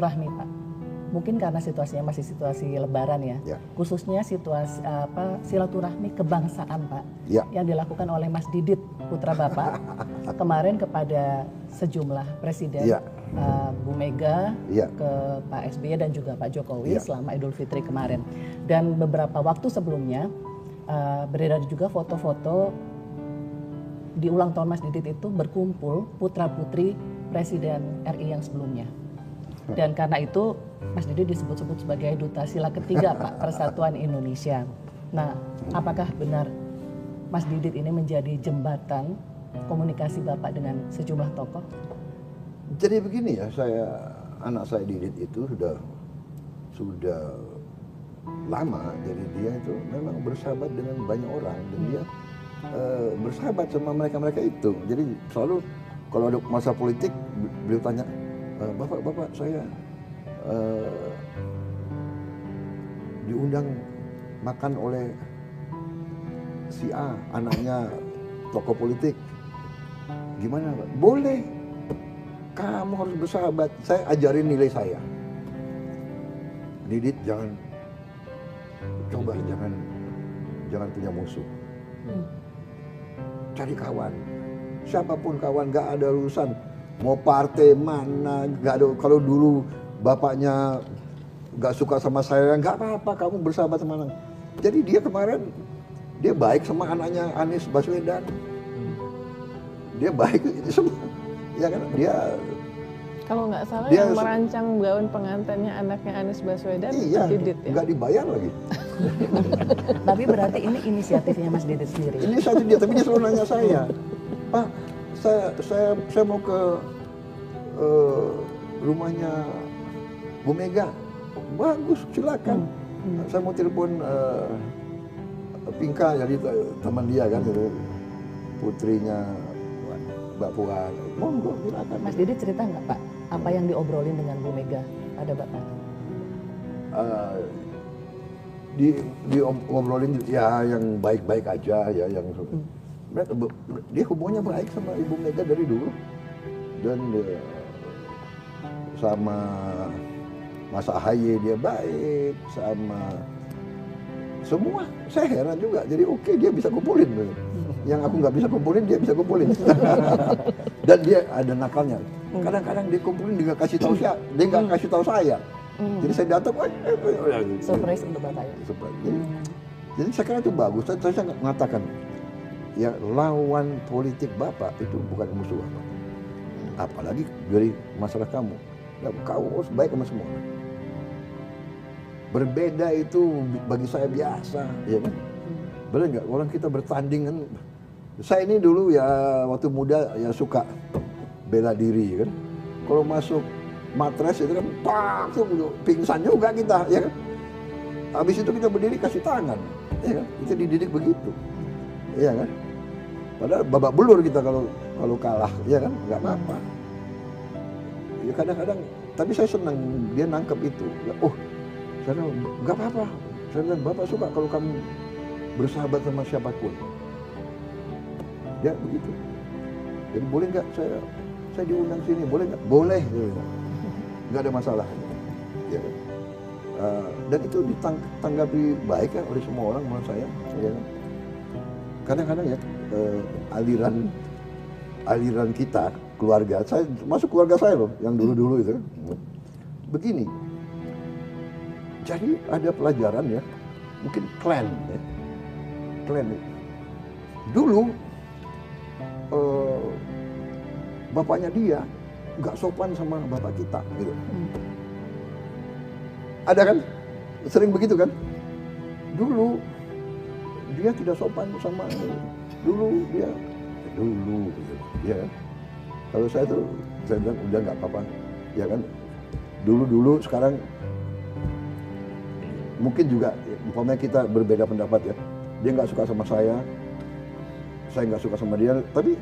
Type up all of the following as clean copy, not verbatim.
Rahmi Pak, mungkin karena situasinya masih situasi Lebaran ya, khususnya situasi silaturahmi kebangsaan Pak, yang dilakukan oleh Mas Didit putra Bapak kemarin kepada sejumlah presiden, Bu Mega, ke Pak SBY dan juga Pak Jokowi selama Idul Fitri kemarin. Dan beberapa waktu sebelumnya beredar juga foto-foto di ulang tahun Mas Didit itu berkumpul putra-putri Presiden RI yang sebelumnya. Dan karena itu Mas Didit disebut-sebut sebagai duta sila ketiga Pak Persatuan Indonesia. Nah, apakah benar Mas Didit ini menjadi jembatan komunikasi Bapak dengan sejumlah tokoh? Jadi begini ya, anak saya Didit itu sudah lama, jadi dia itu memang bersahabat dengan banyak orang dan dia bersahabat sama mereka itu. Jadi selalu kalau ada masa politik beliau tanya, Bapak saya diundang makan oleh si A, anaknya tokoh politik. Gimana Pak? Boleh. Kamu harus bersahabat. Saya ajarin nilai saya. Didit jangan punya musuh. Cari kawan. Siapapun kawan, gak ada urusan. Mau partai mana, gak ada. Kalau dulu bapaknya gak suka sama saya, gak apa-apa, kamu bersahabat sama anak. Jadi dia kemarin, dia baik sama anaknya Anies Baswedan. Dia baik itu semua. Ya kan, dia... Kalau nggak salah yang merancang gaun pengantinnya anaknya Anies Baswedan, Didit ya? Nggak dibayar lagi. Tapi berarti ini inisiatifnya Mas Didit sendiri? Inisiatif dia, tapi dia selalu nanya saya, Pak, saya mau ke rumahnya Bu Mega. Bagus, silakan. Saya mau telepon Pinka, jadi teman dia kan, putrinya Mbak Puan. Monggo, silakan. Mas Didit cerita nggak Pak, apa yang diobrolin dengan Bu Mega pada Bapak? Ngobrolin ya yang baik-baik aja ya, yang dia hubungannya baik sama Ibu Mega dari dulu, dan sama Mas AHY dia baik, sama semua. Saya heran juga, jadi oke, dia bisa kumpulin. Yang aku nggak bisa kumpulin, dia bisa kumpulin. Dan dia ada nakalnya. Kadang-kadang dia kumpulin, dia nggak kasih tahu saya, dia nggak kasih tahu saya. Jadi saya datang, surprise untuk Bapak ya. Jadi saya kira itu bagus. Saya mengatakan, ya lawan politik Bapak itu bukan musuh Bapak. Apalagi dari masalah kamu. Ya, kamu harus baik sama semua. Berbeda itu bagi saya biasa, ya kan? Benar nggak? Orang kita bertanding kan. Saya ini dulu ya waktu muda ya suka bela diri kan. Kalau masuk matres itu kan pingsan juga kita, ya kan? Habis itu kita berdiri kasih tangan, ya kan? Kita dididik begitu, ya kan? Padahal babak belur kita kalau kalah, ya kan? Nggak apa-apa. Ya kadang-kadang, tapi saya senang dia nangkep itu. Ya, saya nggak apa-apa. Saya bilang, Bapak suka kalau kamu bersahabat sama siapapun. Ya begitu. Jadi boleh nggak saya diundang sini? Boleh nggak? Boleh. Nggak ada masalah. Ya. Dan itu ditanggapi baik kan oleh semua orang menurut saya. Ya. Kadang-kadang ya aliran kita keluarga, saya masuk keluarga saya loh, yang dulu-dulu itu. Begini. Jadi ada pelajaran ya, mungkin klan ya. Klan ya. Dulu bapaknya dia nggak sopan sama bapak kita gitu. Ada kan? Sering begitu kan? Dulu dia tidak sopan sama dulu dia gitu. Ya kan? Kalau saya bilang udah nggak apa-apa, ya kan? Dulu sekarang mungkin juga umpamanya kita berbeda pendapat ya. Dia nggak suka sama saya nggak suka sama dia, tapi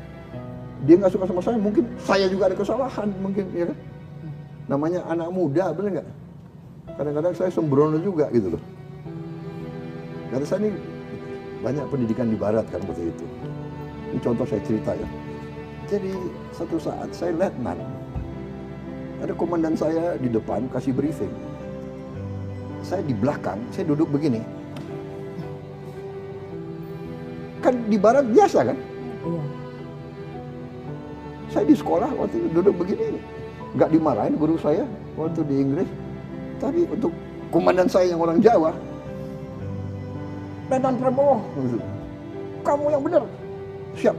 dia nggak suka sama saya, mungkin saya juga ada kesalahan mungkin, ya kan? Namanya anak muda, bener nggak? Kadang-kadang saya sembrono juga gitu loh. Karena saya ini banyak pendidikan di barat kan seperti itu. Ini contoh saya cerita ya. Jadi satu saat saya letnan Ada komandan saya di depan kasih briefing. Saya di belakang, saya duduk begini. Kan di barat biasa kan? Iya. Saya di sekolah waktu itu duduk begini. Nggak dimarahin guru saya waktu di Inggris. Tapi untuk komandan saya yang orang Jawa, Letnan Prabowo, kamu yang benar. Siap.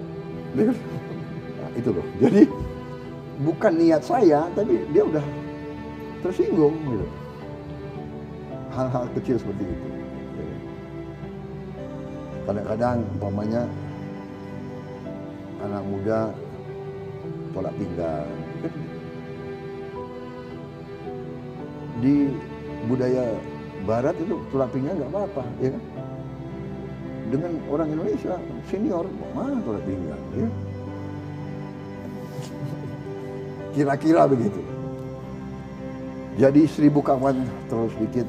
Nah, itu loh. Jadi bukan niat saya, tapi dia udah tersinggung gitu. Hal-hal kecil seperti itu. Kadang-kadang umpamanya anak muda tolak pinggang. Di budaya barat itu tolak pinggang nggak apa-apa, ya kan? Dengan orang Indonesia senior, mana tolak pinggang, ya? Kira-kira begitu. Jadi 1000 kawan terlalu sedikit,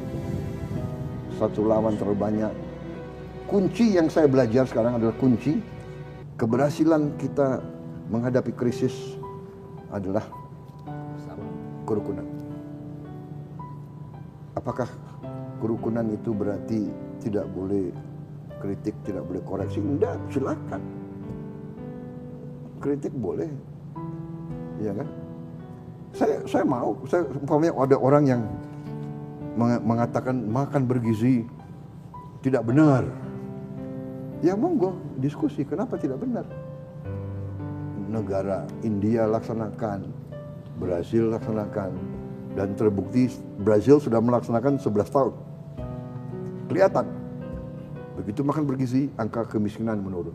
1 lawan terlalu banyak. Kunci yang saya belajar sekarang adalah kunci keberhasilan kita menghadapi krisis adalah kerukunan. Apakah kerukunan itu berarti tidak boleh kritik, tidak boleh koreksi? Enggak, silakan. Kritik boleh, ya kan? Saya mau, umpamanya ada orang yang mengatakan makan bergizi tidak benar. Ya monggo diskusi, kenapa tidak benar? Negara India laksanakan, Brazil laksanakan, dan terbukti Brazil sudah melaksanakan 11 tahun. Kelihatan, begitu makan bergizi, angka kemiskinan menurun.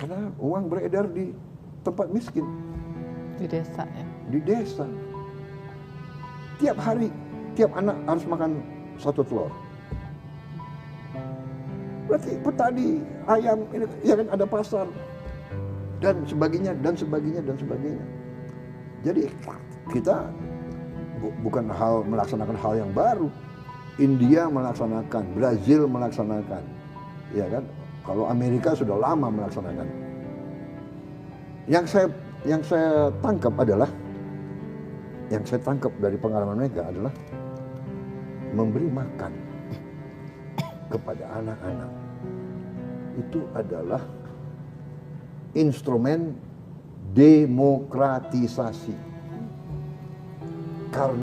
Karena uang beredar di tempat miskin. Di desa ya? Di desa. Tiap hari, tiap anak harus makan 1 telur. Berarti petani ayam ini ya kan ada pasar dan sebagainya dan sebagainya dan sebagainya. Jadi kita bukan melaksanakan hal yang baru. India melaksanakan, Brazil melaksanakan, ya kan? Kalau Amerika sudah lama melaksanakan. Yang saya tangkap dari pengalaman mereka adalah memberi makan kepada anak-anak itu adalah instrumen demokratisasi. Karena